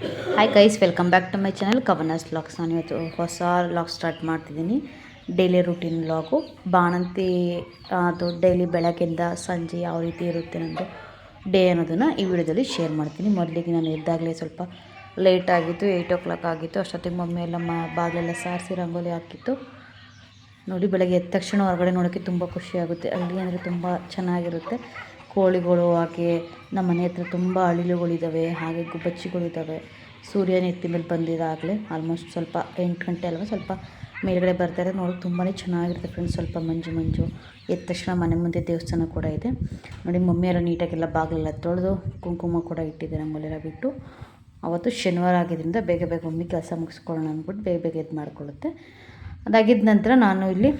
Hi guys, welcome back to my channel Kavana's vlogs. ನಾನು ಇವತ್ತು ಹೊಸ ವ್ಲಾಗ್ ಸ್ಟಾರ್ಟ್ ಮಾಡ್ತಿದ್ದೀನಿ. Daily routine vlog. ಬಾಣಂತಿ ಅದು ಡೈಲಿ ಬೆಳಗ್ಗಿಂದ ಸಂಜೆ ಯಾವ ರೀತಿ ಇರುತ್ತೆ ನನ್ನದು ಡೇ ಅನ್ನೋದನ್ನು ಈ ವಿಡಿಯೋದಲ್ಲಿ ಶೇರ್ ಮಾಡ್ತೀನಿ. ಮೊದಲಿಗೆ ನಾನು ಎದ್ದಾಗಲೇ ಸ್ವಲ್ಪ ಲೇಟ್ ಆಗಿತ್ತು, 8 o'clock ಆಗಿತ್ತು. ಅಷ್ಟೊತ್ತಿಗೆ ಮಮ್ಮಿ ಎಲ್ಲ ಬಾಗಿಲೆಲ್ಲ ಸಾರಿಸಿ ರಂಗೋಲಿ ಹಾಕಿತ್ತು. ನೋಡಿ, ಬೆಳಗ್ಗೆ ಎದ್ದ ತಕ್ಷಣ ಹೊರಗಡೆ ನೋಡೋಕ್ಕೆ ತುಂಬ ಖುಷಿಯಾಗುತ್ತೆ. ಹಳ್ಳಿ ಅಂದರೆ ತುಂಬ ಚೆನ್ನಾಗಿರುತ್ತೆ. ಕೋಳಿಗಳು, ಹಾಗೆ ನಮ್ಮ ಮನೆ ಹತ್ರ ತುಂಬ ಅಳಿಲುಗಳಿದ್ದಾವೆ, ಹಾಗೆ ಗುಬ್ಬಚ್ಚಿಗಳಿದ್ದಾವೆ. ಸೂರ್ಯನ ಎತ್ತಿ ಮೇಲೆ ಬಂದಿದ್ದಾಗಲೇ ಆಲ್ಮೋಸ್ಟ್ ಸ್ವಲ್ಪ 8 ಗಂಟೆ ಅಲ್ವ, ಸ್ವಲ್ಪ ಮೇಲ್ಗಡೆ ಬರ್ತಾರೆ. ನೋಡೋಕೆ ತುಂಬಾ ಚೆನ್ನಾಗಿರುತ್ತೆ ಫ್ರೆಂಡ್ಸ್. ಸ್ವಲ್ಪ ಮಂಜು ಎದ್ದ ತಕ್ಷಣ ಮನೆ ಮುಂದೆ ದೇವಸ್ಥಾನ ಕೂಡ ಇದೆ. ನೋಡಿ, ಮಮ್ಮಿಯೆಲ್ಲ ನೀಟಾಗೆಲ್ಲ ಬಾಗಿಲೆಲ್ಲ ತೊಳೆದು ಕುಂಕುಮ ಕೂಡ ಇಟ್ಟಿದ್ದೆ, ರಂಗೋಲೆಲ್ಲ ಬಿಟ್ಟು. ಅವತ್ತು ಶನಿವಾರ ಆಗಿದ್ದರಿಂದ ಬೇಗ ಮಮ್ಮಿ ಕೆಲಸ ಮುಗಿಸ್ಕೊಳ್ಳೋಣ ಅಂದ್ಬಿಟ್ಟು ಬೇಗ ಎದ್ದು ಮಾಡ್ಕೊಳ್ಳುತ್ತೆ. ಅದಾಗಿದ್ದ ನಂತರ ನಾನು ಇಲ್ಲಿ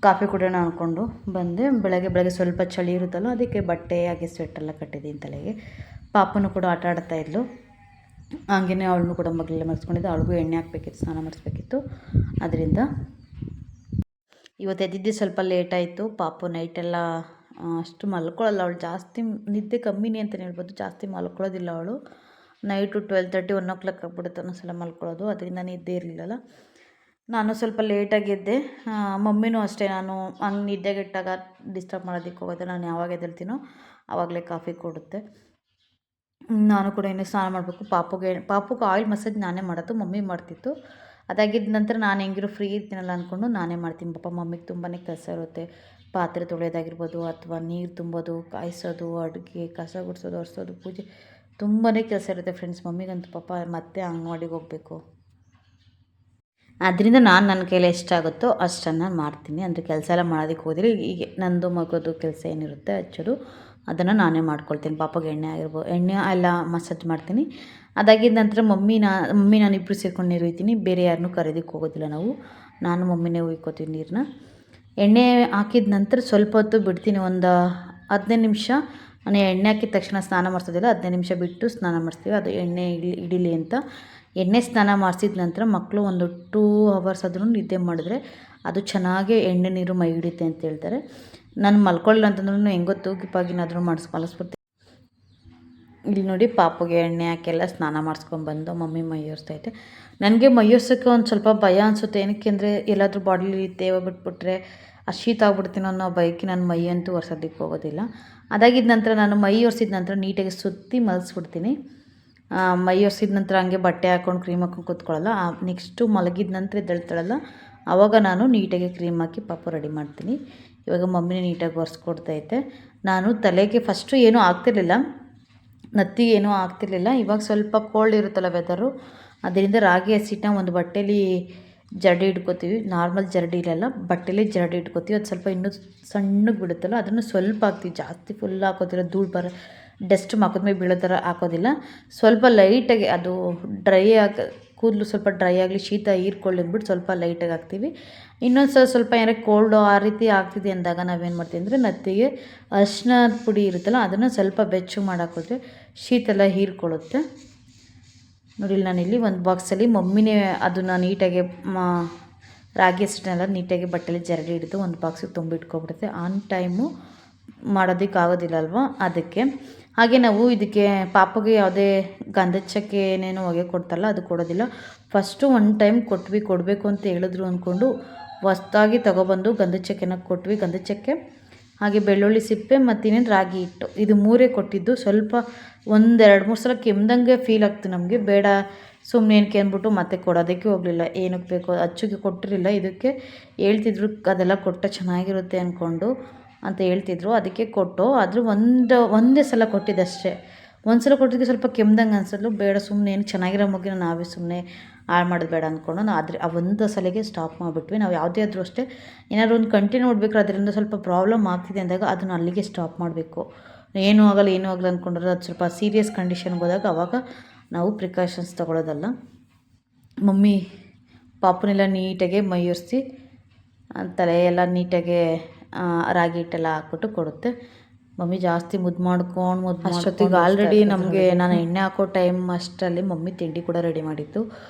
ಕಾಫಿ ಕುಡಿಯೋಣ ಅಂದ್ಕೊಂಡು ಬಂದೆ. ಬೆಳಗ್ಗೆ ಸ್ವಲ್ಪ ಚಳಿ ಇರುತ್ತಲ್ಲ, ಅದಕ್ಕೆ ಬಟ್ಟೆ ಹಾಗೆ ಸ್ವೆಟ್ಟೆಲ್ಲ ಕಟ್ಟಿದ್ದೀನಿ ತಲೆಗೆ. ಪಾಪನೂ ಕೂಡ ಆಟ ಆಡ್ತಾಯಿದ್ಲು. ಹಾಗೆಯೇ ಅವಳನ್ನು ಕೂಡ ಮಗಳೆಲ್ಲ ಮರೆಸ್ಕೊಂಡಿದ್ದೆ. ಅವಳಿಗೂ ಎಣ್ಣೆ ಹಾಕಬೇಕಿತ್ತು, ಸ್ನಾನ ಮಾಡಿಸ್ಬೇಕಿತ್ತು. ಅದರಿಂದ ಇವತ್ತು ಎದ್ದಿದ್ದು ಸ್ವಲ್ಪ ಲೇಟ್ ಆಯಿತು. ಪಾಪು ನೈಟೆಲ್ಲ ಅಷ್ಟು ಮಲ್ಕೊಳ್ಳಲ್ಲ. ಅವಳು ಜಾಸ್ತಿ ನಿದ್ದೆ ಕಮ್ಮಿನೇ ಅಂತಲೇ ಹೇಳ್ಬೋದು. ಜಾಸ್ತಿ ಮಲ್ಕೊಳ್ಳೋದಿಲ್ಲ ಅವಳು. ನೈಟು 12:30, 1 o'clock ಆಗ್ಬಿಡುತ್ತೆ ಒಂದೊಂದ್ಸಲ ಮಲ್ಕೊಳ್ಳೋದು. ಅದರಿಂದ ನಿದ್ದೆ ಇರಲಿಲ್ಲಲ್ಲ. ನಾನು ಸ್ವಲ್ಪ ಲೇಟಾಗಿ ಎದ್ದೆ. ಮಮ್ಮಿನೂ ಅಷ್ಟೇ, ನಾನು ಹಂಗೆ ನಿದ್ದೆಗೆಟ್ಟಾಗ ಡಿಸ್ಟರ್ಬ್ ಮಾಡೋದಕ್ಕೆ ಹೋಗೋದು. ನಾನು ಯಾವಾಗ ಎದ್ದೇಳ್ತೀನೋ ಆವಾಗಲೇ ಕಾಫಿ ಕೊಡುತ್ತೆ. ನಾನು ಕೂಡ ಇನ್ನೂ ಸ್ನಾನ ಮಾಡಬೇಕು. ಪಾಪುಗೆ ಆಯಿಲ್ ಮಸಾಜ್ ನಾನೇ ಮಾಡೋದು, ಮಮ್ಮಿ ಮಾಡ್ತಿತ್ತು. ಅದಾಗಿದ್ದ ನಂತರ ನಾನು ಹೆಂಗಿರೋ ಫ್ರೀ ಇರ್ತೀನಲ್ಲ ಅಂದ್ಕೊಂಡು ನಾನೇ ಮಾಡ್ತೀನಿ. ಪಾಪ ಮಮ್ಮಿಗೆ ತುಂಬಾ ಕೆಲಸ ಇರುತ್ತೆ. ಪಾತ್ರೆ ತೊಳೆಯೋದಾಗಿರ್ಬೋದು, ಅಥವಾ ನೀರು ತುಂಬೋದು, ಕಾಯಿಸೋದು, ಅಡುಗೆ, ಕಸ ಗುಡಿಸೋದು, ಒರೆಸೋದು, ಪೂಜೆ, ತುಂಬಾ ಕೆಲಸ ಇರುತ್ತೆ ಫ್ರೆಂಡ್ಸ್. ಮಮ್ಮಿಗಂತೂ ಪಾಪ ಮತ್ತೆ ಅಂಗನವಾಡಿಗೆ ಹೋಗಬೇಕು. ಅದರಿಂದ ನಾನು ನನ್ನ ಕೈಲಿ ಎಷ್ಟಾಗುತ್ತೋ ಅಷ್ಟನ್ನು ಮಾಡ್ತೀನಿ. ಅಂದರೆ ಕೆಲಸ ಎಲ್ಲ ಮಾಡೋದಕ್ಕೆ ಹೋದರೆ ಹೀಗೆ ನಂದು ಮಗೋದು ಕೆಲಸ ಏನಿರುತ್ತೆ ಹಚ್ಚೋದು, ಅದನ್ನು ನಾನೇ ಮಾಡ್ಕೊಳ್ತೀನಿ. ಪಾಪಗೆ ಎಣ್ಣೆ ಎಲ್ಲ ಮಸಾಜ್ ಮಾಡ್ತೀನಿ. ಅದಾಗಿದ್ದ ನಂತರ ಮಮ್ಮಿ ನಾನು ಇಬ್ಬರು ಸೇರ್ಕೊಂಡು ನೀರು ಒಯ್ತೀನಿ. ಬೇರೆ ಯಾರನ್ನೂ ಕರೆಯೋದಕ್ಕೆ ಹೋಗೋದಿಲ್ಲ ನಾವು. ನಾನು ಮಮ್ಮಿನೇ ಉಯ್ಕೋತೀವಿ ನೀರನ್ನ. ಎಣ್ಣೆ ಹಾಕಿದ ನಂತರ ಸ್ವಲ್ಪ ಹೊತ್ತು ಬಿಡ್ತೀನಿ, ಒಂದು 15 ನಿಮಿಷ. ನಾನು ಎಣ್ಣೆ ಹಾಕಿದ ತಕ್ಷಣ ಸ್ನಾನ ಮಾಡಿಸೋದಿಲ್ಲ, 15 ನಿಮಿಷ ಬಿಟ್ಟು ಸ್ನಾನ ಮಾಡಿಸ್ತೀವಿ. ಅದು ಎಣ್ಣೆ ಹಿಡೀಲಿ ಅಂತ. ಎಣ್ಣೆ ಸ್ನಾನ ಮಾಡಿಸಿದ ನಂತರ ಮಕ್ಕಳು ಒಂದು 2 hours ಆದ್ರೂ ನಿದ್ದೆ ಮಾಡಿದ್ರೆ ಅದು ಚೆನ್ನಾಗಿ ಎಣ್ಣೆ ನೀರು ಮೈ ಹಿಡಿಯುತ್ತೆ ಅಂತ ಹೇಳ್ತಾರೆ. ನಾನು ಮಲ್ಕೊಳ್ಳಿಲ್ಲ ಅಂತಂದ್ರೂ ಹೆಂಗೋ ತೂಗಿಪಾಗಿನಾದರೂ ಮಲಗಿಸ್ಬಿಡ್ತೀನಿ. ಇಲ್ಲಿ ನೋಡಿ, ಪಾಪುಗೆ ಎಣ್ಣೆ ಹಾಕೆಲ್ಲ ಸ್ನಾನ ಮಾಡಿಸ್ಕೊಂಡ್ಬಂದು ಮಮ್ಮಿ ಮೈ ಒರೆಸ್ತೈತೆ. ನನಗೆ ಮೈ ಒರೆಸೋಕ್ಕೆ ಒಂದು ಸ್ವಲ್ಪ ಭಯ ಅನಿಸುತ್ತೆ. ಏನಕ್ಕೆ ಅಂದರೆ ಎಲ್ಲಾದರೂ ಬಾಡಿಲಿ ತೇವ ಬಿಟ್ಬಿಟ್ರೆ ಶೀತ ಆಗ್ಬಿಡ್ತೀನೋ ಅನ್ನೋ ಬೈಕಿ ನಾನು ಮೈ ಅಂತೂ ಒರೆಸೋದಕ್ಕೆ ಹೋಗೋದಿಲ್ಲ. ಅದಾಗಿದ್ದ ನಂತರ ನಾನು ಮೈ ಒರೆಸಿದ ನಂತರ ನೀಟಾಗಿ ಸುತ್ತಿ ಮಲಗಿಸ್ಬಿಡ್ತೀನಿ. ಮೈ ಒರೆಸಿದ ನಂತರ ಹಂಗೆ ಬಟ್ಟೆ ಹಾಕ್ಕೊಂಡು ಕ್ರೀಮ್ ಹಾಕ್ಕೊಂಡು ಕೂತ್ಕೊಳ್ಳಲ್ಲ. ನೆಕ್ಸ್ಟು ಮಲಗಿದ ನಂತರ ಎದ್ದೇಳ್ತಾಳಲ್ಲ, ಆವಾಗ ನಾನು ನೀಟಾಗಿ ಕ್ರೀಮ್ ಹಾಕಿ ಪಾಪು ರೆಡಿ ಮಾಡ್ತೀನಿ. ಇವಾಗ ಮಮ್ಮಿನೇ ನೀಟಾಗಿ ಒರೆಸ್ಕೊಡ್ತೈತೆ. ನಾನು ತಲೆಗೆ ಫಸ್ಟು ಏನೂ ಆಗ್ತಿರ್ಲಿಲ್ಲ, ನತ್ತಿಗೆ ಏನೂ ಆಗ್ತಿರ್ಲಿಲ್ಲ. ಇವಾಗ ಸ್ವಲ್ಪ ಕೋಲ್ಡ್ ಇರುತ್ತಲ್ಲ ವೆದರು, ಅದರಿಂದ ರಾಗಿ ಹಸಿಟ್ಟನ್ನ ಒಂದು ಬಟ್ಟೆಲಿ ಜರಡಿ ಇಟ್ಕೋತೀವಿ. ನಾರ್ಮಲ್ ಜರಡಿ ಇರಲ್ಲ, ಬಟ್ಟೆಲಿ ಜರಡಿ ಇಟ್ಕೋತೀವಿ. ಅದು ಸ್ವಲ್ಪ ಇನ್ನೂ ಸಣ್ಣಗೆ ಬಿಡುತ್ತಲ್ಲ, ಅದನ್ನು ಸ್ವಲ್ಪ ಹಾಕ್ತೀವಿ. ಜಾಸ್ತಿ ಫುಲ್ ಹಾಕೋದಿಲ್ಲ, ಧೂಳು ಡಸ್ಟ್ ಹಾಕಿದ್ಮೇಲೆ ಬೀಳೋ ಥರ ಹಾಕೋದಿಲ್ಲ. ಸ್ವಲ್ಪ ಲೈಟಾಗಿ ಅದು ಡ್ರೈ ಕೂದಲು ಸ್ವಲ್ಪ ಡ್ರೈ ಆಗಲಿ, ಶೀತ ಹೀರ್ಕೊಳ್ಳಿ ಅಂದ್ಬಿಟ್ಟು ಸ್ವಲ್ಪ ಲೈಟಾಗಿ ಹಾಕ್ತೀವಿ. ಇನ್ನೊಂದು ಸ್ವಲ್ಪ ಏನಾರ ಕೋಲ್ಡು ಆ ರೀತಿ ಆಗ್ತಿದೆ ಅಂದಾಗ ನಾವೇನು ಮಾಡ್ತೀವಿ ಅಂದರೆ ನತ್ತಿಗೆ ಅರಿಶಿನದ ಪುಡಿ ಇರುತ್ತಲ್ಲ, ಅದನ್ನು ಸ್ವಲ್ಪ ಬೆಚ್ಚಗೆ ಮಾಡಾಕೋದ್ರೆ ಶೀತ ಎಲ್ಲ ಹೀರ್ಕೊಳ್ಳುತ್ತೆ. ನೋಡಿ, ನಾನಿಲ್ಲಿ ಒಂದು ಬಾಕ್ಸಲ್ಲಿ ಮಮ್ಮಿನೇ ಅದನ್ನು ನೀಟಾಗಿ ರಾಗಿ ಅಷ್ಟನ್ನೆಲ್ಲ ನೀಟಾಗಿ ಬಟ್ಟೆಲಿ ಜರಡಿ ಹಿಡಿದು ಒಂದು ಬಾಕ್ಸಿಗೆ ತುಂಬಿಟ್ಕೊಬಿಡುತ್ತೆ. ಆನ್ ಟೈಮು ಮಾಡೋದಕ್ಕೆ ಆಗೋದಿಲ್ಲ ಅಲ್ವಾ, ಅದಕ್ಕೆ. ಹಾಗೆ ನಾವು ಇದಕ್ಕೆ ಪಾಪಗೆ ಯಾವುದೇ ಗಂಧದ ಚಕ್ಕೆ ಏನೇನೋ ಹೊಗೆ ಕೊಡ್ತಾರಲ್ಲ, ಅದು ಕೊಡೋದಿಲ್ಲ. ಫಸ್ಟು ಒಂದು ಟೈಮ್ ಕೊಡಬೇಕು ಅಂತ ಹೇಳಿದ್ರು ಅಂದ್ಕೊಂಡು ಹೊಸ್ದಾಗಿ ತೊಗೊಬಂದು ಗಂಧದ ಚಕ್ಕೆನ ಕೊಟ್ವಿ. ಗಂಧದ ಚಕ್ಕೆ, ಹಾಗೆ ಬೆಳ್ಳುಳ್ಳಿ ಸಿಪ್ಪೆ ಮತ್ತು ಇನ್ನೇನು ರಾಗಿ ಹಿಟ್ಟು, ಇದು 3 ಕೊಟ್ಟಿದ್ದು. ಸ್ವಲ್ಪ 1-2-3 ಸಲ ಕೆಮ್ದಂಗೆ ಫೀಲ್ ಆಗ್ತು ನಮಗೆ. ಬೇಡ ಸುಮ್ಮನೆ ಏನಕ್ಕೆ ಅಂದ್ಬಿಟ್ಟು ಮತ್ತೆ ಕೊಡೋದಕ್ಕೆ ಹೋಗಲಿಲ್ಲ. ಏನಕ್ಕೆ ಬೇಕೋ ಅಚ್ಚುಗೆ ಕೊಟ್ಟಿರಲಿಲ್ಲ. ಇದಕ್ಕೆ ಹೇಳ್ತಿದ್ರು ಅದೆಲ್ಲ ಕೊಟ್ಟ ಚೆನ್ನಾಗಿರುತ್ತೆ ಅಂದ್ಕೊಂಡು ಅಂತ ಹೇಳ್ತಿದ್ರು, ಅದಕ್ಕೆ ಕೊಟ್ಟು. ಆದರೂ ಒಂದೇ ಸಲ ಕೊಟ್ಟಿದ್ದಷ್ಟೇ. ಒಂದು ಸಲ ಕೊಟ್ಟಿದ್ದಕ್ಕೆ ಸ್ವಲ್ಪ ಕೆಮ್ದಂಗೆ ಅನ್ಸಲು, ಬೇಡ ಸುಮ್ಮನೆ ಏನು ಚೆನ್ನಾಗಿರೋ ಮಗುನ ನಾವೇ ಸುಮ್ಮನೆ ಹಾಳು ಮಾಡೋದು ಬೇಡ ಅಂದ್ಕೊಂಡು ಆದರೆ ಆ ಒಂದು ಸಲಿಗೆ ಸ್ಟಾಪ್ ಮಾಡಿಬಿಟ್ವಿ. ನಾವು ಯಾವುದೇ ಆದರೂ ಅಷ್ಟೇ, ಏನಾದ್ರು ಒಂದು ಕಂಟಿನ್ಯೂ ನೋಡ್ಬೇಕಾದ್ರೆ ಅದರಿಂದ ಸ್ವಲ್ಪ ಪ್ರಾಬ್ಲಮ್ ಆಗ್ತಿದೆ ಅಂದಾಗ ಅದನ್ನು ಅಲ್ಲಿಗೆ ಸ್ಟಾಪ್ ಮಾಡಬೇಕು. ಏನೂ ಆಗಲ್ಲ ಅಂದ್ಕೊಂಡ್ರೆ ಅದು ಸ್ವಲ್ಪ ಸೀರಿಯಸ್ ಕಂಡೀಷನ್ಗೆ ಹೋದಾಗ ಆವಾಗ ನಾವು ಪ್ರಿಕಾಷನ್ಸ್ ತೊಗೊಳ್ಳೋದಲ್ಲ. ಮಮ್ಮಿ ಪಾಪನೆಲ್ಲ ನೀಟಾಗೆ ಮೈ ಒರೆಸಿ ತಲೆ ಎಲ್ಲ ನೀಟಾಗೆ ರಾಗಿ ಹಿಟ್ಟೆಲ್ಲ ಹಾಕ್ಬಿಟ್ಟು ಕೊಡುತ್ತೆ. ಮಮ್ಮಿ ಜಾಸ್ತಿ ಮುದ್ದು ಮಾಡ್ಕೊಂಡು ಅಷ್ಟೊತ್ತಿಗೆ ಆಲ್ರೆಡಿ ನಮಗೆ ನಾನು ಎಣ್ಣೆ ಹಾಕೋ ಟೈಮ್ ಅಷ್ಟರಲ್ಲಿ ಮಮ್ಮಿ ತಿಂಡಿ ಕೂಡ ರೆಡಿ ಮಾಡಿತ್ತು.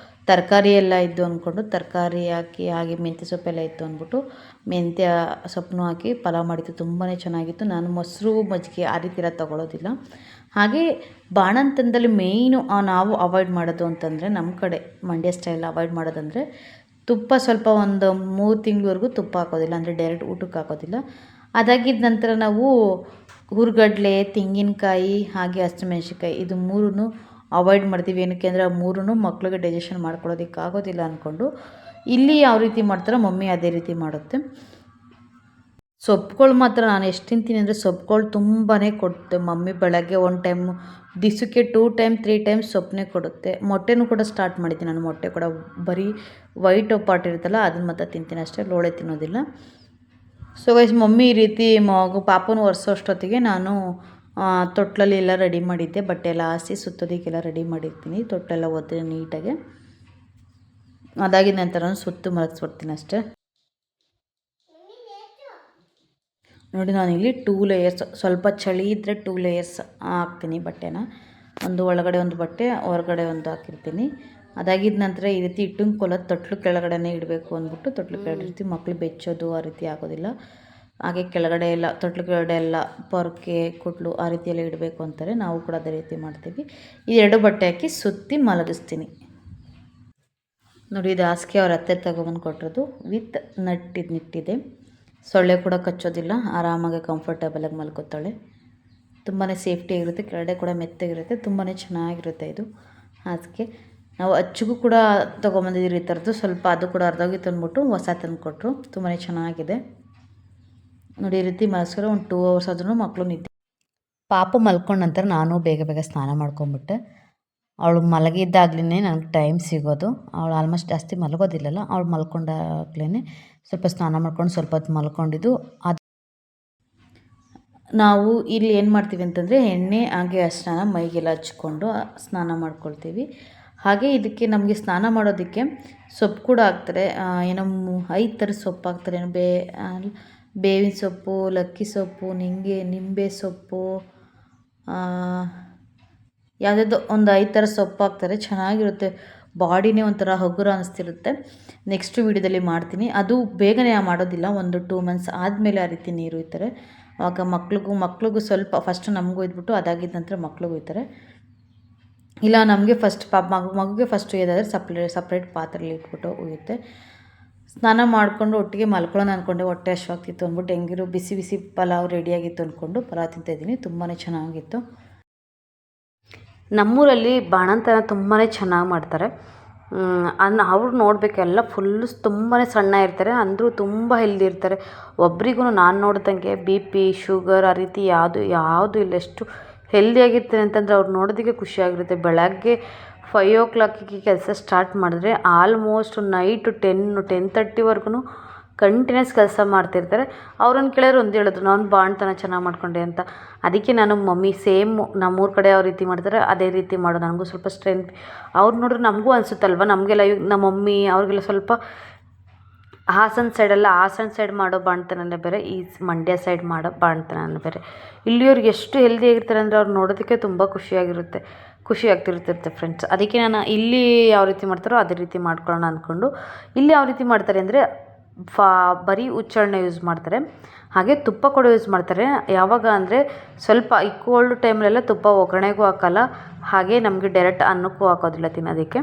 ತರಕಾರಿ ಎಲ್ಲ ಇದ್ದು ಅಂದ್ಕೊಂಡು ತರಕಾರಿ ಹಾಕಿ, ಹಾಗೆ ಮೆಂತ್ಯ ಸೊಪ್ಪೆಲ್ಲ ಇತ್ತು ಅಂದ್ಬಿಟ್ಟು ಮೆಂತ್ಯ ಸೊಪ್ಪನ್ನು ಹಾಕಿ ಪಲಾವ್ ಮಾಡಿತ್ತು. ತುಂಬಾ ಚೆನ್ನಾಗಿತ್ತು. ನಾನು ಮೊಸರು ಮಜ್ಜಿಗೆ ಆ ರೀತಿ ಎಲ್ಲ ತೊಗೊಳ್ಳೋದಿಲ್ಲ. ಹಾಗೆ ಬಾಣಂತನದಲ್ಲಿ ಮೇಯ್ನು ನಾವು ಅವಾಯ್ಡ್ ಮಾಡೋದು ಅಂತಂದರೆ, ನಮ್ಮ ಕಡೆ ಮಂಡ್ಯ ಸ್ಟೈಲ್ ಅವಾಯ್ಡ್ ಮಾಡೋದಂದರೆ, ತುಪ್ಪ ಸ್ವಲ್ಪ ಒಂದು 3 ತಿಂಗಳವರೆಗೂ ತುಪ್ಪ ಹಾಕೋದಿಲ್ಲ, ಅಂದರೆ ಡೈರೆಕ್ಟ್ ಊಟಕ್ಕೆ ಹಾಕೋದಿಲ್ಲ. ಅದಾಗಿದ್ದ ನಂತರ ನಾವು ಹುರ್ಗಡ್ಲೆ, ತೆಂಗಿನಕಾಯಿ ಹಾಗೆ ಹಸಿಮೆಣ್ಸಿನ್ಕಾಯಿ ಇದು 3 ಅವಾಯ್ಡ್ ಮಾಡ್ತೀವಿ. ಏನಕ್ಕೆ ಅಂದರೆ ಆ 3 ಮಕ್ಳಿಗೆ ಡೈಜೆಷನ್ ಮಾಡ್ಕೊಳ್ಳೋದಕ್ಕೆ ಆಗೋದಿಲ್ಲ ಅಂದ್ಕೊಂಡು. ಇಲ್ಲಿ ಯಾವ ರೀತಿ ಮಾಡ್ತಾರೋ ಮಮ್ಮಿ ಅದೇ ರೀತಿ ಮಾಡುತ್ತೆ. ಸೊಪ್ಪುಗಳು ಮಾತ್ರ ನಾನು ಎಷ್ಟು ತಿಂತೀನಿ ಅಂದರೆ, ಸೊಪ್ಪುಗಳು ತುಂಬಾ ಕೊಡುತ್ತೆ ಮಮ್ಮಿ. ಬೆಳಗ್ಗೆ 1 ಟೈಮ್, ದಿವಸಕ್ಕೆ 2 ಟೈಮ್ 3 ಟೈಮ್ಸ್ ಸೊಪ್ಪನ್ನೇ ಕೊಡುತ್ತೆ. ಮೊಟ್ಟೆನೂ ಕೂಡ ಸ್ಟಾರ್ಟ್ ಮಾಡಿದ್ದೀನಿ ನಾನು. ಮೊಟ್ಟೆ ಕೂಡ ಬರೀ ವೈಟ್ ಪಾರ್ಟ್ ಇರುತ್ತಲ್ಲ ಅದನ್ನು ಮಾತ್ರ ತಿಂತೀನಿ ಅಷ್ಟೇ, ಲೋಳೆ ತಿನ್ನೋದಿಲ್ಲ. ಸೊ ಗೈಸ್, ಮಮ್ಮಿ ಈ ರೀತಿ ಪಾಪನ ಒರೆಸೋಷ್ಟೊತ್ತಿಗೆ ನಾನು ತೊಟ್ಲಲ್ಲಿ ಎಲ್ಲ ರೆಡಿ ಮಾಡಿದ್ದೆ. ಬಟ್ಟೆ ಎಲ್ಲ ಹಾಸಿ ಸುತ್ತೋದಕ್ಕೆಲ್ಲ ರೆಡಿ ಮಾಡಿರ್ತೀನಿ. ತೊಟ್ಟೆಲ್ಲ ಒದ್ದೆ ನೀಟಾಗೆ. ಅದಾಗಿದ ನಂತರ ಸುತ್ತು ಮಲಗಿಸ್ಬಿಡ್ತೀನಿ ಅಷ್ಟೇ. ನೋಡಿ, ನಾನಿಲ್ಲಿ 2 ಲೇಯರ್ಸ್, ಸ್ವಲ್ಪ ಚಳಿ ಇದ್ದರೆ 2 ಲೇಯರ್ಸ್ ಹಾಕ್ತೀನಿ ಬಟ್ಟೆನ. ಒಂದು ಒಳಗಡೆ ಒಂದು ಬಟ್ಟೆ, ಹೊರಗಡೆ ಒಂದು ಹಾಕಿರ್ತೀನಿ. ಅದಾಗಿದ್ದ ನಂತರ ಈ ರೀತಿ ಇಟ್ಟಂಗೆ ಕೊಲೋದು ತೊಟ್ಲು ಕೆಳಗಡೆನೇ ಇಡಬೇಕು ಅಂದ್ಬಿಟ್ಟು ತೊಟ್ಲು ಕೆಳಗಡೆ ಇರ್ತೀವಿ. ಮಕ್ಳು ಬೆಚ್ಚೋದು ಆ ರೀತಿ ಆಗೋದಿಲ್ಲ. ಹಾಗೆ ಕೆಳಗಡೆ ಎಲ್ಲ ತೊಟ್ಲು ಕೆಳಗಡೆ ಎಲ್ಲ ಪೊರಕೆ ಕುಟ್ಲು ಆ ರೀತಿಯೆಲ್ಲ ಇಡಬೇಕು ಅಂತಾರೆ. ನಾವು ಕೂಡ ಅದೇ ರೀತಿ ಮಾಡ್ತೀವಿ. ಈ 2 ಬಟ್ಟೆ ಹಾಕಿ ಸುತ್ತಿ ಮಲಗಿಸ್ತೀನಿ. ನೋಡಿ, ಇದು ಹಾಸಿಗೆ ಅವ್ರ ಅತ್ತೆ ತಗೊಬಂದು ಕೊಟ್ಟಿರೋದು, ವಿತ್ ನಿಟ್ಟಿದೆ. ಸೊಳ್ಳೆ ಕೂಡ ಕಚ್ಚೋದಿಲ್ಲ, ಆರಾಮಾಗಿ ಕಂಫರ್ಟೇಬಲಾಗಿ ಮಲ್ಕೋತಾಳೆ. ತುಂಬಾ ಸೇಫ್ಟಿ ಇರುತ್ತೆ, ಕೆಳಗಡೆ ಕೂಡ ಮೆತ್ತಗಿರುತ್ತೆ, ತುಂಬಾ ಚೆನ್ನಾಗಿರುತ್ತೆ ಇದು ಹಾಸಿಗೆ. ನಾವು ಅಚ್ಚಿಗೂ ಕೂಡ ತೊಗೊಂಬಂದಿದ್ದೀರಿ ಈ ಥರದ್ದು. ಸ್ವಲ್ಪ ಅದು ಕೂಡ ಅರ್ಧೋಗಿತ್ತು ಅಂದ್ಬಿಟ್ಟು ಹೊಸ ತಂದು ಕೊಟ್ಟರು. ತುಂಬಾ ಚೆನ್ನಾಗಿದೆ. ನೋಡಿ, ಈ ರೀತಿ ಮಲಗಿಸ್ರೆ ಒಂದು 2 ಅವರ್ಸ್ ಆದ್ರೂ ಮಕ್ಕಳು ನಿದ್ದೆ. ಪಾಪು ಮಲ್ಕೊಂಡ ನಂತರ ನಾನು ಬೇಗ ಸ್ನಾನ ಮಾಡ್ಕೊಂಬಿಟ್ಟೆ. ಅವಳು ಮಲಗಿದ್ದಾಗ್ಲೇ ನನಗೆ ಟೈಮ್ ಸಿಗೋದು. ಅವಳು ಆಲ್ಮೋಸ್ಟ್ ಜಾಸ್ತಿ ಮಲಗೋದಿಲ್ಲಲ್ಲ, ಅವಳು ಮಲ್ಕೊಂಡಾಗ್ಲೇ ಸ್ವಲ್ಪ ಸ್ನಾನ ಮಾಡ್ಕೊಂಡು ಸ್ವಲ್ಪ ಹೊತ್ತು ಮಲ್ಕೊಂಡಿದ್ದು. ಅದು ನಾವು ಇಲ್ಲಿ ಏನು ಮಾಡ್ತೀವಿ ಅಂತಂದರೆ, ಎಣ್ಣೆ ಹಾಗೆ ಅರಿಶಿನ ಮೈಗೆಲ್ಲ ಹಚ್ಕೊಂಡು ಸ್ನಾನ ಮಾಡ್ಕೊಳ್ತೀವಿ. ಹಾಗೆ ಇದಕ್ಕೆ ನಮಗೆ ಸ್ನಾನ ಮಾಡೋದಕ್ಕೆ ಸೊಪ್ಪು ಕೂಡ ಹಾಕ್ತಾರೆ. ಏನೋ 5 ಥರದ ಸೊಪ್ಪು ಹಾಕ್ತಾರೆ. ಬೇವಿನ ಸೊಪ್ಪು, ಲಕ್ಕಿ ಸೊಪ್ಪು, ನಿಂಬೆ ಸೊಪ್ಪು, ಯಾವುದಾದ್ರು ಒಂದು 5 ಥರ ಸೊಪ್ಪು ಹಾಕ್ತಾರೆ. ಚೆನ್ನಾಗಿರುತ್ತೆ. ಬಾಡಿನೇ ಒಂಥರ ಹಗುರ ಅನ್ನಿಸ್ತಿರುತ್ತೆ. ನೆಕ್ಸ್ಟ್ ವೀಡಿಯೋದಲ್ಲಿ ಮಾಡ್ತೀನಿ. ಅದು ಬೇಗನೆ ಮಾಡೋದಿಲ್ಲ, ಒಂದು 2 ಮಂತ್ಸ್ ಆದಮೇಲೆ ಆ ರೀತಿ ನೀರು ಒಯ್ತಾರೆ. ಆವಾಗ ಮಕ್ಳಿಗೂ ಸ್ವಲ್ಪ ಫಸ್ಟ್ ನಮಗೂ ಒಯ್ದ್ಬಿಟ್ಟು ಅದಾಗಿದ್ದ ನಂತರ ಮಕ್ಳಿಗೂ ಒಯ್ತಾರೆ. ಇಲ್ಲ ನಮಗೆ ಫಸ್ಟ್ ಮಗುಗೆ ಫಸ್ಟ್ ಒಯ್ಯೋದಾದರೆ ಸಪ್ರೇಟ್ ಪಾತ್ರೆಯಲ್ಲಿ ಇಟ್ಬಿಟ್ಟು ಒಯ್ಯುತ್ತೆ. ಸ್ನಾನ ಮಾಡಿಕೊಂಡು ಒಟ್ಟಿಗೆ ಮಲ್ಕೊಳ್ಳೋಣ ಅಂದ್ಕೊಂಡೆ. ಹೊಟ್ಟೆ ಹಶ್ವಾಗ್ತಿತ್ತು ಅಂದ್ಬಿಟ್ಟು ಹೆಂಗಿರು ಬಿಸಿ ಪಲಾವ್ ರೆಡಿಯಾಗಿತ್ತು ಅಂದ್ಕೊಂಡು ಪಲಾವ್ ತಿಂತಾಯಿದ್ದೀನಿ. ತುಂಬಾ ಚೆನ್ನಾಗಿತ್ತು. ನಮ್ಮೂರಲ್ಲಿ ಬಾಣಂತನ ತುಂಬಾ ಚೆನ್ನಾಗಿ ಮಾಡ್ತಾರೆ. ಅವ್ರು ನೋಡಬೇಕೆಲ್ಲ ಫುಲ್ಲು ತುಂಬಾ ಸಣ್ಣ ಇರ್ತಾರೆ, ಅಂದರೂ ತುಂಬ ಹೆಲ್ದಿ ಇರ್ತಾರೆ. ಒಬ್ರಿಗೂ ನಾನು ನೋಡ್ದಂಗೆ BP ಶುಗರ್ ಆ ರೀತಿ ಯಾವುದು ಇಲ್ಲ. ಎಷ್ಟು ಹೆಲ್ದಿಯಾಗಿರ್ತಾರೆ ಅಂತಂದರೆ ಅವ್ರು ನೋಡೋದಕ್ಕೆ ಖುಷಿಯಾಗಿರುತ್ತೆ. ಬೆಳಗ್ಗೆ 5 o'clock ಕೆಲಸ ಸ್ಟಾರ್ಟ್ ಮಾಡಿದ್ರೆ ಆಲ್ಮೋಸ್ಟ್ ನೈಟು 10-10:30ವರೆಗೂ ಕಂಟಿನ್ಯೂಸ್ ಕೆಲಸ ಮಾಡ್ತಿರ್ತಾರೆ. ಅವ್ರನ್ನ ಕೇಳಿದ್ರೆ ಒಂದು ಹೇಳಿದ್ರು, ನಾನು ಬಾಣ್ತನ ಚೆನ್ನಾಗಿ ಮಾಡ್ಕೊಂಡೆ ಅಂತ. ಅದಕ್ಕೆ ನಾನು ಮಮ್ಮಿ ಸೇಮ್ ನಮ್ಮೂರ ಕಡೆ ಯಾವ ರೀತಿ ಮಾಡ್ತಾರೆ ಅದೇ ರೀತಿ ಮಾಡು, ನನಗೂ ಸ್ವಲ್ಪ ಸ್ಟ್ರೆಂತ್. ಅವ್ರು ನೋಡ್ರೆ ನಮಗೂ ಅನಿಸುತ್ತಲ್ವ, ನಮಗೆಲ್ಲ ನಮ್ಮ ಮಮ್ಮಿ ಅವ್ರಿಗೆಲ್ಲ ಸ್ವಲ್ಪ ಹಾಸನ ಸೈಡ್ ಮಾಡೋ ಬಾಣ್ತನನೇ ಬೇರೆ, ಈ ಮಂಡ್ಯ ಸೈಡ್ ಮಾಡೋ ಬಾಣ್ತನನೇ ಬೇರೆ. ಇಲ್ಲಿಯವ್ರಿಗೆ ಎಷ್ಟು ಹೆಲ್ದಿಯಾಗಿರ್ತಾರೆ ಅಂದರೆ ಅವ್ರು ನೋಡೋದಕ್ಕೆ ತುಂಬ ಖುಷಿ ಆಗ್ತಿರುತ್ತೆ ಫ್ರೆಂಡ್ಸ್. ಅದಕ್ಕೆ ನಾನು ಇಲ್ಲಿ ಯಾವ ರೀತಿ ಮಾಡ್ತಾರೋ ಅದೇ ರೀತಿ ಮಾಡ್ಕೊಳ್ಳೋಣ ಅಂದ್ಕೊಂಡು. ಇಲ್ಲಿ ಯಾವ ರೀತಿ ಮಾಡ್ತಾರೆ ಅಂದರೆ ಬರೀ ಹುಚ್ಚೆಣ್ಣೆ ಯೂಸ್ ಮಾಡ್ತಾರೆ, ಹಾಗೆ ತುಪ್ಪ ಕೂಡ ಯೂಸ್ ಮಾಡ್ತಾರೆ. ಯಾವಾಗ ಅಂದರೆ ಸ್ವಲ್ಪ ಈ ಕೋಲ್ಡ್ ಟೈಮಲ್ಲೆಲ್ಲ ತುಪ್ಪ ಒಗ್ಗರಣೆಗೂ ಹಾಕಲ್ಲ, ಹಾಗೆ ನಮಗೆ ಡೈರೆಕ್ಟ್ ಅನ್ನಕ್ಕೂ ಹಾಕೋದಿಲ್ಲ ತಿನ್ನೋದಕ್ಕೆ.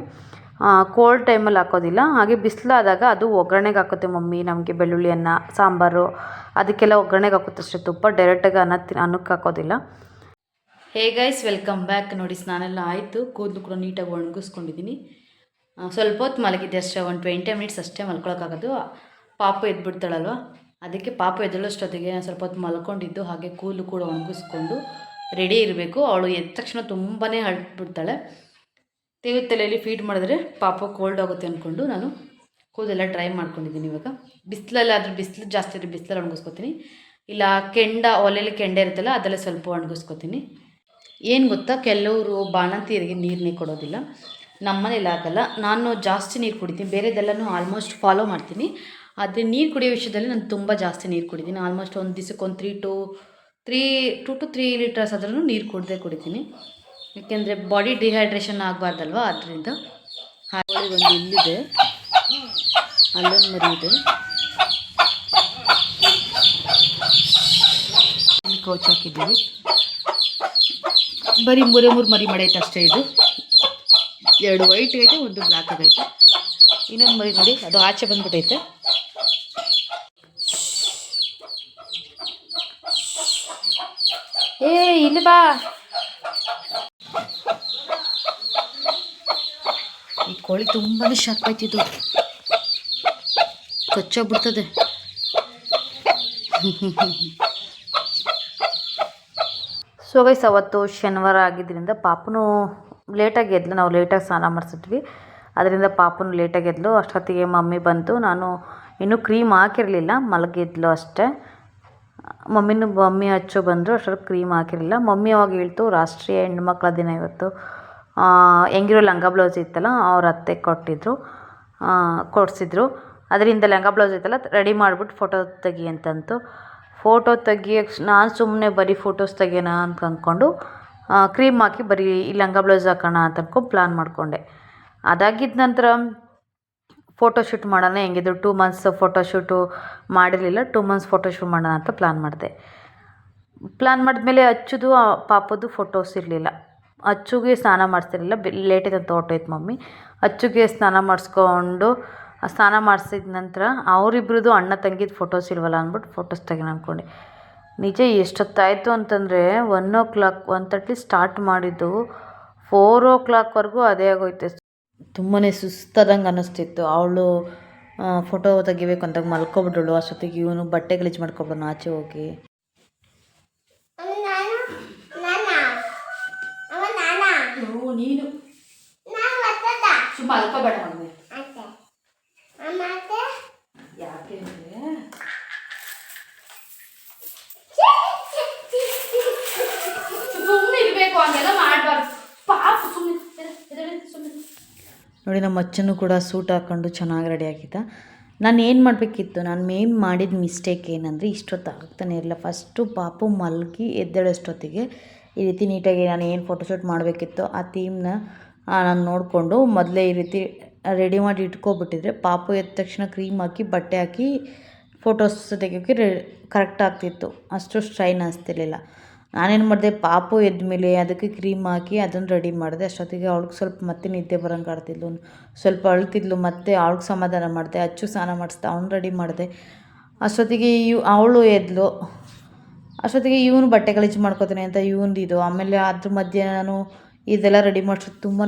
ಕೋಲ್ಡ್ ಟೈಮಲ್ಲಿ ಹಾಕೋದಿಲ್ಲ. ಹಾಗೆ ಬಿಸಿಲಾದಾಗ ಅದು ಒಗ್ಗರಣೆಗೆ ಹಾಕುತ್ತೆ ಮಮ್ಮಿ. ನಮಗೆ ಬೆಳ್ಳುಳ್ಳಿ ಅನ್ನ, ಸಾಂಬಾರು ಅದಕ್ಕೆಲ್ಲ ಒಗ್ಗರಣೆಗೆ ಹಾಕುತ್ತೆ ಅಷ್ಟೇ, ತುಪ್ಪ ಡೈರೆಕ್ಟಾಗಿ ಅನ್ನಕ್ಕೆ ಹಾಕೋದಿಲ್ಲ. Hey guys, welcome back. ನೋಡಿ, ಸ್ನಾನ ಎಲ್ಲ ಆಯಿತು, ಕೂದಲು ಕೂಡ ನೀಟಾಗಿ ಒಣಗಿಸ್ಕೊಂಡಿದ್ದೀನಿ. ಸ್ವಲ್ಪ ಹೊತ್ತು ಮಲಗಿದ್ದೆ ಅಷ್ಟೇ, ಒಂದು 20 ಮಿನಿಟ್ಸ್ ಅಷ್ಟೇ ಮಲ್ಕೊಳಕ್ಕಾಗೋದು. ಪಾಪು ಎದ್ಬಿಡ್ತಾಳಲ್ವ, ಅದಕ್ಕೆ ಪಾಪು ಎದ್ದೇಳೋಷ್ಟೊತ್ತಿಗೆ ನಾನು ಸ್ವಲ್ಪ ಹೊತ್ತು ಮಲ್ಕೊಂಡಿದ್ದು. ಹಾಗೆ ಕೂದಲು ಕೂಡ ಒಣಗಿಸ್ಕೊಂಡು ರೆಡಿ ಇರಬೇಕು. ಅವಳು ಎದ್ದ ತಕ್ಷಣ ತುಂಬಾ ಹರಡ್ಬಿಡ್ತಾಳೆ. ತಲೆಯಲ್ಲಿ ಫೀಡ್ ಮಾಡಿದ್ರೆ ಪಾಪು ಕೋಲ್ಡ್ ಆಗುತ್ತೆ ಅಂದ್ಕೊಂಡು ನಾನು ಕೂದಲೆಲ್ಲ ಡ್ರೈ ಮಾಡ್ಕೊಂಡಿದ್ದೀನಿ. ಇವಾಗ ಬಿಸಿಲು ಜಾಸ್ತಿ ಇದ್ದರೆ ಬಿಸಿಲಲ್ಲಿ ಒಣಗಿಸ್ಕೊತೀನಿ, ಇಲ್ಲ ಒಲೆಯಲ್ಲಿ ಕೆಂಡೆ ಇರುತ್ತಲ್ಲ ಅದೆಲ್ಲ ಸ್ವಲ್ಪ ಒಣಗಿಸ್ಕೊತೀನಿ. ಏನು ಗೊತ್ತಾ, ಕೆಲವರು ಬಾಣಂತಿಯರಿಗೆ ನೀರನ್ನೇ ಕೊಡೋದಿಲ್ಲ. ನಮ್ಮನೇಲಿ ಆಗಲ್ಲ. ನಾನು ಜಾಸ್ತಿ ನೀರು ಕುಡಿತೀನಿ, ಬೇರೆದೆಲ್ಲನೂ ಆಲ್ಮೋಸ್ಟ್ ಫಾಲೋ ಮಾಡ್ತೀನಿ. ಆದರೆ ನೀರು ಕುಡಿಯೋ ವಿಷಯದಲ್ಲಿ ನಾನು ತುಂಬ ಜಾಸ್ತಿ ನೀರು ಕುಡಿತೀನಿ. ಆಲ್ಮೋಸ್ಟ್ ಒಂದು ದಿವಸಕ್ಕೆ ಒಂದು 2 to 3 ಲೀಟರ್ಸ್ ಆದ್ರೂ ನೀರು ಕುಡಿತೀನಿ. ಯಾಕೆಂದರೆ ಬಾಡಿ ಡಿಹೈಡ್ರೇಷನ್ ಆಗಬಾರ್ದಲ್ವ, ಅದರಿಂದ. ಹಾಗೆ ಒಂದು ಇಲ್ಲಿದೆ, ಅಲ್ಲೊಂದು ಮರಿ ಇದೆ, ಇಲ್ಲಿ ಕೌಚ್ ಹಾಕಿದ್ದೀವಿ. ಬರೀ ಮೂರು ಮರಿ ಮಾಡೈತೆ ಅಷ್ಟೇ. ಇದು 2 ವೈಟ್ ಐತೆ, 1 ಬ್ಲ್ಯಾಕ್ ಆಗೈತೆ. ಇನ್ನೊಂದು ಮರಿ ನೋಡಿ ಅದು ಆಚೆ ಬಂದ್ಬಿಟ್ಟೈತೆ. ಇಲ್ಲಿ ಬಾ. ಈ ಕೋಳಿ ತುಂಬಾ ಶಾರ್ಪ್ ಆಯ್ತಿದ್ದು, ಕಚ್ಚೋಗ್ಬಿಡ್ತದೆ. ಸೊ ಗೈಸ್, ಅವತ್ತು ಶನಿವಾರ ಆಗಿದ್ದರಿಂದ ಪಾಪನು ಲೇಟಾಗಿ ಎದ್ಲು. ನಾವು ಲೇಟಾಗಿ ಸ್ನಾನ ಮಾಡಿಸಿದ್ವಿ, ಅದರಿಂದ ಪಾಪನು ಲೇಟಾಗಿ ಎದ್ಲು. ಅಷ್ಟೊತ್ತಿಗೆ ಮಮ್ಮಿ ಬಂತು. ನಾನು ಇನ್ನೂ ಕ್ರೀಮ್ ಹಾಕಿರಲಿಲ್ಲ, ಮಲಗಿದ್ಲು ಅಷ್ಟೇ. ಮಮ್ಮಿ ಹಚ್ಚು ಬಂದರು, ಅಷ್ಟೊತ್ತಿಗೆ ಕ್ರೀಮ್ ಹಾಕಿರಲಿಲ್ಲ. ಮಮ್ಮಿ ಅವಾಗ ಹೇಳ್ತು, ರಾಷ್ಟ್ರೀಯ ಹೆಣ್ಮಕ್ಳ ದಿನ ಇವತ್ತು. ಹೆಂಗಿರೋ ಲಂಗ ಬ್ಲೌಸ್ ಇತ್ತಲ್ಲ, ಅವ್ರ ಅತ್ತೆ ಕೊಡಿಸಿದ್ರು. ಅದರಿಂದ ಲಂಗ ಬ್ಲೌಸ್ ಇತ್ತಲ್ಲ, ರೆಡಿ ಮಾಡಿಬಿಟ್ಟು ಫೋಟೋ ತೆಗಿ ಅಂತಂತು. ಫೋಟೋ ತೆಗಿಯೋಕ್ಕೆ ನಾನು ಸುಮ್ಮನೆ ಬರೀ ಫೋಟೋಸ್ ತೆಗಿಯೋಣ ಅಂತ ಅಂದ್ಕೊಂಡು ಕ್ರೀಮ್ ಹಾಕಿ ಬರೀ ಈ ಲಂಗ ಬ್ಲೌಸ್ ಹಾಕೋಣ ಅಂತ ಅಂದ್ಕೊಂಡು ಪ್ಲ್ಯಾನ್ ಮಾಡಿಕೊಂಡೆ. ಅದಾಗಿದ್ದ ನಂತರ ಫೋಟೋಶೂಟ್ ಮಾಡೋಣ, ಹೆಂಗಿದ್ರು 2 ಮಂತ್ಸ್ ಫೋಟೋಶೂಟು ಮಾಡಿರಲಿಲ್ಲ, 2 ಮಂತ್ಸ್ ಫೋಟೋಶೂಟ್ ಮಾಡೋಣ ಅಂತ ಪ್ಲ್ಯಾನ್ ಮಾಡಿದ್ಮೇಲೆ ಅಚ್ಚುದು ಪಾಪದ್ದು ಫೋಟೋಸ್ ಇರಲಿಲ್ಲ. ಅಚ್ಚುಗೆ ಸ್ನಾನ ಮಾಡಿಸ್ತಿರಲಿಲ್ಲ, ಲೇಟಾಗಿ ಅಂತ ಹೊರ್ಟೋಯ್ತು ಮಮ್ಮಿ. ಅಚ್ಚುಗೆ ಸ್ನಾನ ಮಾಡಿಸಿದ ನಂತರ ಅವರಿಬ್ರದ್ದು ಅಣ್ಣ ತಂಗಿದ ಫೋಟೋಸ್ ಇಲ್ವಲ್ಲ ಅಂದ್ಬಿಟ್ಟು ಫೋಟೋಸ್ ತೆಗೆನ ಅಂದ್ಕೊಂಡೆ. ನಿಜ ಎಷ್ಟೊತ್ತಾಯಿತು ಅಂತಂದರೆ 1:30 ಸ್ಟಾರ್ಟ್ ಮಾಡಿದ್ದು 4 ಅದೇ ಆಗೋಯ್ತು. ತುಂಬಾ ಸುಸ್ತಾದಂಗೆ ಅನ್ನಿಸ್ತಿತ್ತು. ಅವಳು ಫೋಟೋ ತೆಗಿಬೇಕು ಅಂತ ಮಲ್ಕೊಬಿಟ್ಟಳು. ಅಷ್ಟೊತ್ತಿಗೆ ಇವನು ಬಟ್ಟೆ ಗಲೀಜು ಮಾಡ್ಕೊಬಿಡೋನು ಆಚೆ ಹೋಗಿ. ನೀನು ಸುಮ್ಮ ಅಲ್ಕೋಬೇಡ ಮಮ್ಮಿ. ಯಾಕೆ ಸುಮ್ಮನೆ ಇರಬೇಕು, ಹಂಗೆಲ್ಲ ಮಾಡಬಾರ್ದು ಪಾಪ. ಸುಮ್ಮನೆ ನೋಡಿ, ನಮ್ಮ ಅಚ್ಚನೂ ಕೂಡ ಸೂಟ್ ಹಾಕ್ಕೊಂಡು ಚೆನ್ನಾಗಿ ರೆಡಿ ಆಗಿದ್ದ. ನಾನು ಏನು ಮಾಡಬೇಕಿತ್ತು, ನಾನು ಮೇನ್ ಮಾಡಿದ ಮಿಸ್ಟೇಕ್ ಏನಂದರೆ ಇಷ್ಟೊತ್ತು ಆಗ್ತಾನೆ ಇರಲಿಲ್ಲ. ಫಸ್ಟು ಪಾಪು ಮಲಗಿ ಎದ್ದೇಳಷ್ಟೊತ್ತಿಗೆ ಈ ರೀತಿ ನೀಟಾಗಿ ನಾನು ಏನು ಫೋಟೋಶೂಟ್ ಮಾಡಬೇಕಿತ್ತು ಆ ಥೀಮ್ನ ನಾನು ನೋಡಿಕೊಂಡು ಮೊದಲೇ ಈ ರೀತಿ ರೆಡಿ ಮಾಡಿ ಇಟ್ಕೊಬಿಟ್ಟಿದ್ರೆ ಪಾಪು ಎದ್ದ ತಕ್ಷಣ ಕ್ರೀಮ್ ಹಾಕಿ ಬಟ್ಟೆ ಹಾಕಿ ಫೋಟೋಸ್ ತೆಗಿಯೋಕ್ಕೆ ಕರೆಕ್ಟ್ ಆಗ್ತಿತ್ತು, ಅಷ್ಟು ಸ್ಟ್ರೈನ್ ಅನಿಸ್ತಿರ್ಲಿಲ್ಲ. ನಾನೇನು ಮಾಡಿದೆ, ಪಾಪು ಎದ್ದ ಮೇಲೆ ಅದಕ್ಕೆ ಕ್ರೀಮ್ ಹಾಕಿ ಅದನ್ನು ರೆಡಿ ಮಾಡಿದೆ. ಅಷ್ಟೊತ್ತಿಗೆ ಅವ್ಳಿಗೆ ಸ್ವಲ್ಪ ಮತ್ತೆ ನಿದ್ದೆ ಬರೋಂಗೆ ಆಡ್ತಿದ್ಲು, ಸ್ವಲ್ಪ ಅಳ್ತಿದ್ಲು. ಮತ್ತು ಅವ್ಳಿಗೆ ಸಮಾಧಾನ ಮಾಡಿದೆ, ಅಚ್ಚು ಸ್ನಾನ ಮಾಡಿಸ್ದೆ, ಅವ್ನು ರೆಡಿ ಮಾಡಿದೆ. ಅಷ್ಟೊತ್ತಿಗೆ ಅವಳು ಎದ್ಲು. ಅಷ್ಟೊತ್ತಿಗೆ ಇವನು ಬಟ್ಟೆ ಗಲೀಜು ಮಾಡ್ಕೋತಾನೆ ಅಂತ ಇದು. ಆಮೇಲೆ ಅದ್ರ ಮಧ್ಯೆ ನಾನು ಇದೆಲ್ಲ ರೆಡಿ ಮಾಡಿಸೋದು ತುಂಬಾ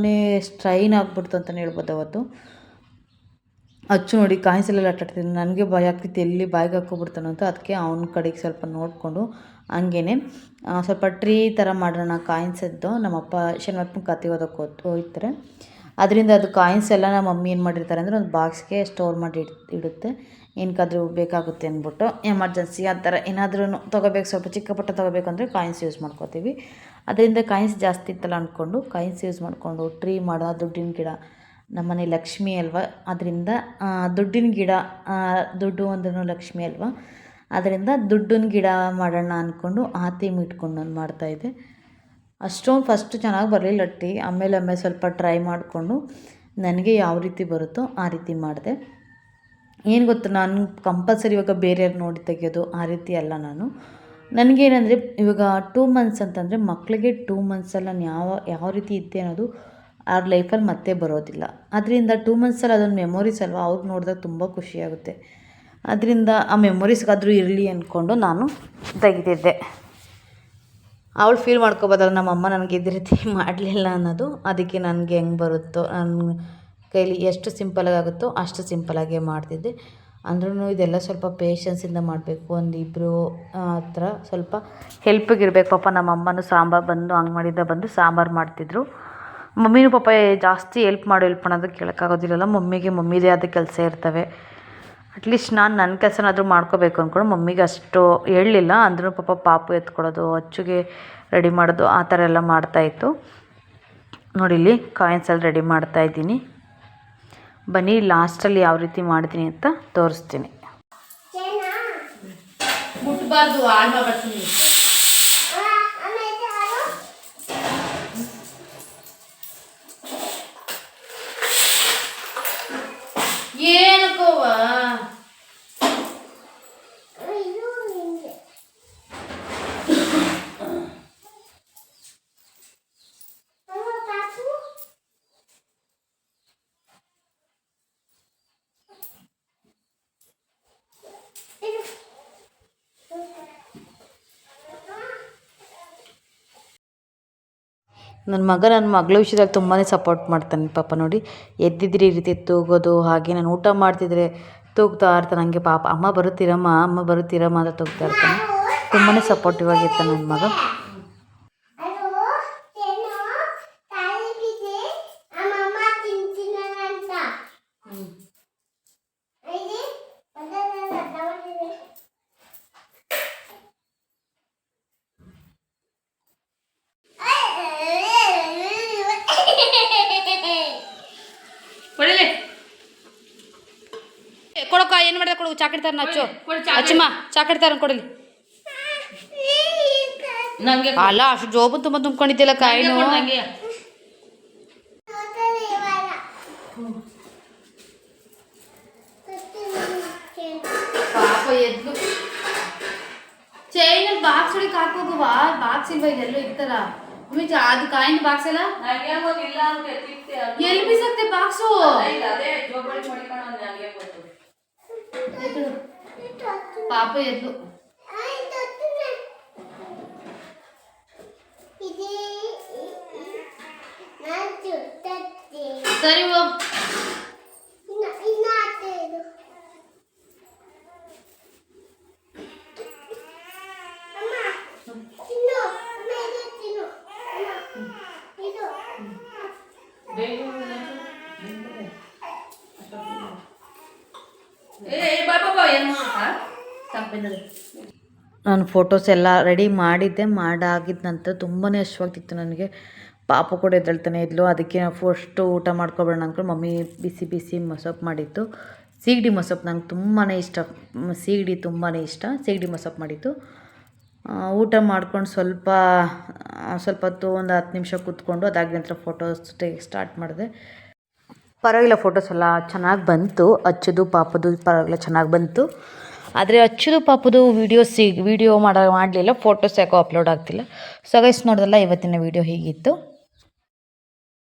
ಸ್ಟ್ರೈನ್ ಆಗಿಬಿಡ್ತು ಅಂತಲೇ ಹೇಳ್ಬೋದು. ಅವತ್ತು ಅಚ್ಚು ನೋಡಿ ಕಾಯಿನ್ಸೆಲ್ಲ ಆಟಾಡ್ತಿದ್ದೆ, ನನಗೆ ಭಯ ಆಗ್ತಿತ್ತು ಎಲ್ಲಿ ಬಾಯಿಗೆ ಹಾಕ್ಕೊಬಿಡ್ತಾನೋ ಅಂತ. ಅದಕ್ಕೆ ಅವನ ಕಡೆಗೆ ಸ್ವಲ್ಪ ನೋಡಿಕೊಂಡು ಹಂಗೇ ಸ್ವಲ್ಪ ಟ್ರೀ ಥರ ಮಾಡೋಣ ಕಾಯಿನ್ಸದ್ದು. ನಮ್ಮಪ್ಪ ಶನಿವಾರ ಕತೆ ಓದೋಕ್ಕೆ ಹೋಗ್ತಾರೆ. ಅದರಿಂದ ಅದು ಕಾಯಿನ್ಸ್ ಎಲ್ಲ ನಮ್ಮ ಮಮ್ಮಿ ಏನು ಮಾಡಿರ್ತಾರೆ ಅಂದರೆ ಒಂದು ಬಾಕ್ಸ್ಗೆ ಸ್ಟೋರ್ ಮಾಡಿ ಇಡುತ್ತೆ, ಏನಕ್ಕಾದ್ರೂ ಬೇಕಾಗುತ್ತೆ ಅಂದ್ಬಿಟ್ಟು. ಎಮರ್ಜೆನ್ಸಿ ಆ ಥರ ಏನಾದ್ರೂ ತೊಗೋಬೇಕು, ಸ್ವಲ್ಪ ಚಿಕ್ಕ ಪುಟ್ಟ ತೊಗೋಬೇಕು ಅಂದರೆ ಕಾಯಿನ್ಸ್ ಯೂಸ್ ಮಾಡ್ಕೋತೀವಿ. ಅದರಿಂದ ಕಾಯಿನ್ಸ್ ಜಾಸ್ತಿ ಇತ್ತಲ್ಲ ಅಂದ್ಕೊಂಡು ಕಾಯಿನ್ಸ್ ಯೂಸ್ ಮಾಡಿಕೊಂಡು ಟ್ರೀ ಮಾಡೋ ದುಡ್ಡಿನ ಗಿಡ. ನಮ್ಮನೆ ಲಕ್ಷ್ಮಿ ಅಲ್ವಾ, ಅದರಿಂದ ದುಡ್ಡಿನ ಗಿಡ, ದುಡ್ಡು ಅಂದ್ರೂ ಲಕ್ಷ್ಮಿ ಅಲ್ವಾ, ಅದರಿಂದ ದುಡ್ಡಿನ ಗಿಡ ಮಾಡೋಣ ಅಂದ್ಕೊಂಡು ಆ ಥೀಮ್ ಇಟ್ಕೊಂಡು ನಾನು ಮಾಡ್ತಾಯಿದ್ದೆ. ಅಷ್ಟೊಂದು ಫಸ್ಟು ಚೆನ್ನಾಗಿ ಬರಲಿಲ್ಲ ಟ್ರೀ. ಆಮೇಲೆ ಸ್ವಲ್ಪ ಟ್ರೈ ಮಾಡಿಕೊಂಡು ನನಗೆ ಯಾವ ರೀತಿ ಬರುತ್ತೋ ಆ ರೀತಿ ಮಾಡಿದೆ. ಏನು ಗೊತ್ತು, ನಾನು ಕಂಪಲ್ಸರಿ ಇವಾಗ ಬೇರೆಯವ್ರು ನೋಡಿ ತೆಗೆಯೋದು ಆ ರೀತಿ ಅಲ್ಲ. ನನಗೇನಂದರೆ ಇವಾಗ 2 ಮಂತ್ಸ್ ಅಂತಂದರೆ ಮಕ್ಕಳಿಗೆ 2 ಮಂತ್ಸಲ್ಲಿ ನಾನು ಯಾವ ರೀತಿ ಇದ್ದೆ ಅನ್ನೋದು ಅವ್ರ ಲೈಫಲ್ಲಿ ಮತ್ತೆ ಬರೋದಿಲ್ಲ. ಅದರಿಂದ 2 ಮಂತ್ಸಲ್ಲಿ ಅದೊಂದು ಮೆಮೊರೀಸ್ ಅಲ್ವಾ, ಅವ್ರು ನೋಡಿದಾಗ ತುಂಬ ಖುಷಿಯಾಗುತ್ತೆ. ಅದರಿಂದ ಆ ಮೆಮೊರೀಸ್ಗಾದರೂ ಇರಲಿ ಅಂದ್ಕೊಂಡು ನಾನು ತೆಗೆದಿದ್ದೆ. ಅವಳು ಫೀಲ್ ಮಾಡ್ಕೊಬೋದಲ್ಲ, ನಮ್ಮಮ್ಮ ನನಗೆ ಇದೇ ರೀತಿ ಮಾಡಲಿಲ್ಲ ಅನ್ನೋದು. ಅದಕ್ಕೆ ನನಗೆ ಹೆಂಗೆ ಬರುತ್ತೋ, ನನ್ನ ಕೈಲಿ ಎಷ್ಟು ಸಿಂಪಲಾಗಿ ಆಗುತ್ತೋ ಅಷ್ಟು ಸಿಂಪಲಾಗೇ ಮಾಡ್ತಿದ್ದೆ. ಅಂದ್ರೂ ಇದೆಲ್ಲ ಸ್ವಲ್ಪ ಪೇಷನ್ಸಿಂದ ಮಾಡಬೇಕು. ಒಂದಿಬ್ಬರು ಹತ್ರ ಸ್ವಲ್ಪ ಹೆಲ್ಪಿಗಿರ್ಬೇಕು. ಪಾಪ ನಮ್ಮಮ್ಮನೂ ಸಾಂಬಾರು ಹಂಗೆ ಮಾಡಿದ್ದ ಬಂದು ಸಾಂಬಾರು ಮಾಡ್ತಿದ್ರು. ಮಮ್ಮಿನೂ ಪಾಪ ಜಾಸ್ತಿ ಹೆಲ್ಪ್ ಮಾಡೋದು ಕೇಳೋಕ್ಕಾಗೋದಿಲ್ಲಲ್ಲ. ಮಮ್ಮಿದೇ ಆದ ಕೆಲಸ ಇರ್ತವೆ. ಅಟ್ಲೀಸ್ಟ್ ನಾನು ನನ್ನ ಕೆಲಸನಾದರೂ ಮಾಡ್ಕೋಬೇಕು ಅಂದ್ಕೊಂಡು ಮಮ್ಮಿಗೆ ಅಷ್ಟು ಹೇಳಲಿಲ್ಲ. ಅಂದ್ರೂ ಪಾಪು ಎತ್ಕೊಳ್ಳೋದು, ಅಚ್ಚುಗೆ ರೆಡಿ ಮಾಡೋದು ಆ ಥರ ಎಲ್ಲ ಮಾಡ್ತಾಯಿತ್ತು. ನೋಡಿ, ಇಲ್ಲಿ ಕಾಯಿನ್ಸಲ್ಲಿ ರೆಡಿ ಮಾಡ್ತಾಯಿದ್ದೀನಿ. ಬನ್ನಿ ಲಾಸ್ಟಲ್ಲಿ ಯಾವ ರೀತಿ ಮಾಡ್ತೀನಿ ಅಂತ ತೋರಿಸ್ತೀನಿ. ಮುಟ್ಬಾರ್ದು, ಏನಕ್ಕವ ನನ್ನ ಮಗಳ ವಿಷಯದಲ್ಲಿ ತುಂಬಾ ಸಪೋರ್ಟ್ ಮಾಡ್ತಾನೆ ಪಾಪ. ನೋಡಿ ಎದ್ದಿದ್ರೆ ಈ ರೀತಿ ತೂಗೋದು, ಹಾಗೆ ನಾನು ಊಟ ಮಾಡ್ತಿದ್ರೆ ತೂಗ್ತಾ ಇರ್ತಾನೆ. ನನಗೆ ಪಾಪ ಅಮ್ಮ ಬರುತ್ತೀರಮ್ಮ ಅಂತ ತೂಗ್ತಾ ಇರ್ತಾನೆ. ತುಂಬಾ ಸಪೋರ್ಟಿವ್ ಆಗಿರ್ತಾನೆ ನನ್ನ ಮಗ. ಕೊಡಕ್ಕ ಏನು ಮಾಡಿದೆ ಕೊಡು, ಚಾಕೆಟ್ ತರ ಹಚ್ಚು ಹಚ್ಚಮ್ಮ, ಚಾಕೆಟ್ ತರ ಕೊಡಲಿ. ನಂಗೆ ಅಲ್ಲ ಅಷ್ಟು ಜೋಬು ತುಂಬ ತುಂಬ್ಕೊಂಡಿದ್ದಿಲ್ಲ ಕಾಯಿನು. ಪಾಪ ಎದ್ಲು. ಚೈನಲ್ಲಿ ಬಾಕ್ಸ್ ಒಳಗೆ ಹಾಕೋಗುವ, ಬಾಕ್ಸ್ ಇಲ್ವಾ ಇದೆಲ್ಲೋ ಇರ್ತಾರ ಅದು ಕಾಯಿನ ಬಾಕ್ಸ್ ಎಲ್ಲ ಎಲ್ಲಿ ಬೀಸಕ್ತೆ ಬಾಕ್ಸು. ಪಾಪ ಎದ್ಲು. ಸರಿ ಹೋಗ್. ನಾನು ಫೋಟೋಸ್ ಎಲ್ಲ ರೆಡಿ ಮಾಡಿದ್ದೆ. ಮಾಡಾಗಿದ್ದ ನಂತರ ತುಂಬಾ ಹಶ್ವಾಗ್ತಿತ್ತು ನನಗೆ. ಪಾಪು ಕೂಡ ಎದ್ದೇಳ್ತಾನೆ ಇದ್ಲು. ಅದಕ್ಕೆ ನಾವು ಫಸ್ಟು ಊಟ ಮಾಡ್ಕೊಬೇಡ ಅಂದ್ಕೊಂಡು ಮಮ್ಮಿ ಬಿಸಿ ಮೊಸಪ್ಪು ಮಾಡಿತ್ತು. ಸೀಗಡಿ ಮೊಸಪ್ಪು ನಂಗೆ ತುಂಬಾ ಇಷ್ಟ. ಸೀಗಡಿ ತುಂಬಾ ಇಷ್ಟ. ಸೀಗಡಿ ಮೊಸಪ್ಪು ಮಾಡಿತ್ತು. ಊಟ ಮಾಡ್ಕೊಂಡು ಸ್ವಲ್ಪ ಹೊತ್ತು ಒಂದು 10 ನಿಮಿಷ ಕೂತ್ಕೊಂಡು ಅದಾದ ನಂತರ ಫೋಟೋಸ್ ಸ್ಟಾರ್ಟ್ ಮಾಡಿದೆ. ಪರವಾಗಿಲ್ಲ, ಫೋಟೋಸ್ ಎಲ್ಲ ಚೆನ್ನಾಗಿ ಬಂತು. ಅಚ್ಚದು ಪಾಪದು ಪರವಾಗಿಲ್ಲ ಚೆನ್ನಾಗಿ ಬಂತು. ಆದರೆ ಅಚ್ಚದು ಪಾಪದು ವಿಡಿಯೋ ಮಾಡಲಿಲ್ಲ. ಫೋಟೋಸ್ ಯಾಕೋ ಅಪ್ಲೋಡ್ ಆಗ್ತಿಲ್ಲ. ಸೊ ಗೈಸ್ ನೋಡಿದ್ರಲ್ಲ, ಇವತ್ತಿನ ವಿಡಿಯೋ ಹೀಗಿತ್ತು.